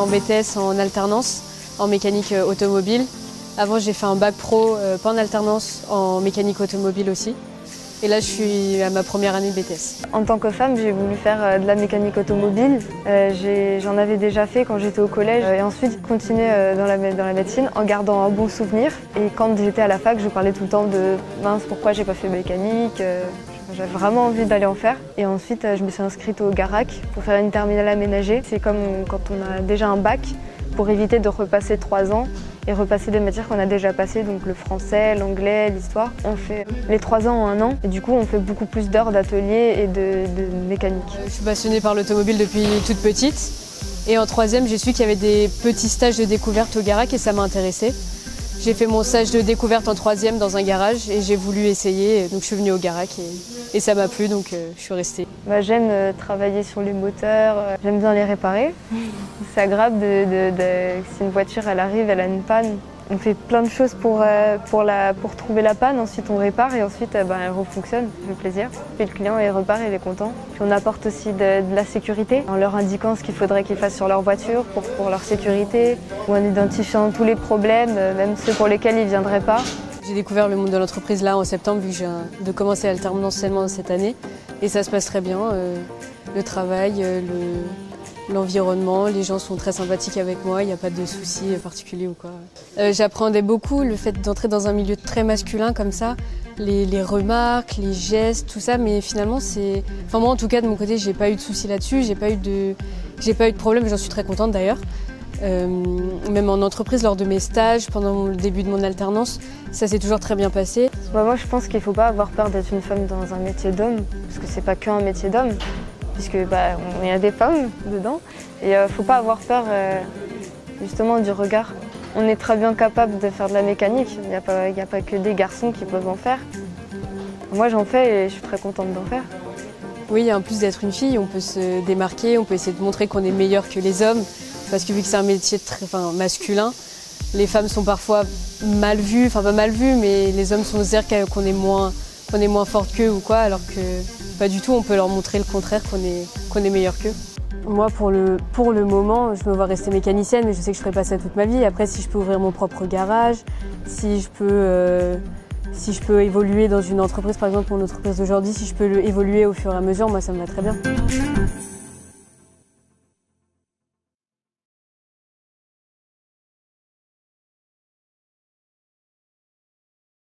en BTS en alternance, en mécanique automobile. Avant, j'ai fait un bac pro, pas en alternance, en mécanique automobile aussi. Et là, je suis à ma première année de BTS. En tant que femme, j'ai voulu faire de la mécanique automobile. J'en avais déjà fait quand j'étais au collège et ensuite continuer dans la médecine en gardant un bon souvenir. Et quand j'étais à la fac, je parlais tout le temps de « mince, pourquoi j'ai pas fait mécanique ?» J'avais vraiment envie d'aller en faire. Et ensuite, je me suis inscrite au Garac pour faire une terminale aménagée. C'est comme quand on a déjà un bac, pour éviter de repasser 3 ans et repasser des matières qu'on a déjà passées, donc le français, l'anglais, l'histoire. On fait les 3 ans en 1 an et du coup on fait beaucoup plus d'heures d'atelier et de mécanique. Je suis passionnée par l'automobile depuis toute petite et en 3e j'ai su qu'il y avait des petits stages de découverte au Garac et ça m'a intéressée. J'ai fait mon stage de découverte en 3e dans un garage et j'ai voulu essayer, donc je suis venue au Garac et ça m'a plu, donc je suis restée. J'aime travailler sur les moteurs, j'aime bien les réparer. C'est agréable si une voiture elle arrive, elle a une panne. On fait plein de choses pour trouver la panne, ensuite on répare et ensuite elle refonctionne, ça fait plaisir. Puis le client il repart, il est content. Puis on apporte aussi de la sécurité en leur indiquant ce qu'il faudrait qu'ils fassent sur leur voiture pour leur sécurité, ou en identifiant tous les problèmes, même ceux pour lesquels ils ne viendraient pas. J'ai découvert le monde de l'entreprise là en septembre, vu que je viens de commencer l'alternance seulement cette année. Et ça se passe très bien, le travail, l'environnement, les gens sont très sympathiques avec moi, il n'y a pas de soucis particuliers ou quoi. J'appréhendais beaucoup le fait d'entrer dans un milieu très masculin comme ça, les remarques, les gestes, tout ça, mais finalement c'est... Enfin moi en tout cas de mon côté, j'ai pas eu de soucis là-dessus, j'ai pas eu de problème, j'en suis très contente d'ailleurs. Même en entreprise, lors de mes stages, pendant le début de mon alternance, ça s'est toujours très bien passé. Moi je pense qu'il ne faut pas avoir peur d'être une femme dans un métier d'homme, parce que c'est pas qu'un métier d'homme, puisque il y a des femmes dedans, et il ne faut pas avoir peur justement du regard. On est très bien capable de faire de la mécanique, il n'y a pas que des garçons qui peuvent en faire. Moi j'en fais et je suis très contente d'en faire. Oui, en plus d'être une fille, on peut se démarquer, on peut essayer de montrer qu'on est meilleur que les hommes, parce que vu que c'est un métier très masculin, les femmes sont parfois mal vues, enfin pas mal vues, mais les hommes sont dire qu'on est moins forte qu'eux ou quoi, alors que pas du tout, on peut leur montrer le contraire, qu'on est meilleur qu'eux. Moi, pour le moment, je me vois rester mécanicienne, mais je sais que je ne ferai pas ça toute ma vie. Après, si je peux ouvrir mon propre garage, si je peux évoluer dans une entreprise, par exemple mon entreprise d'aujourd'hui, si je peux évoluer au fur et à mesure, moi ça me va très bien.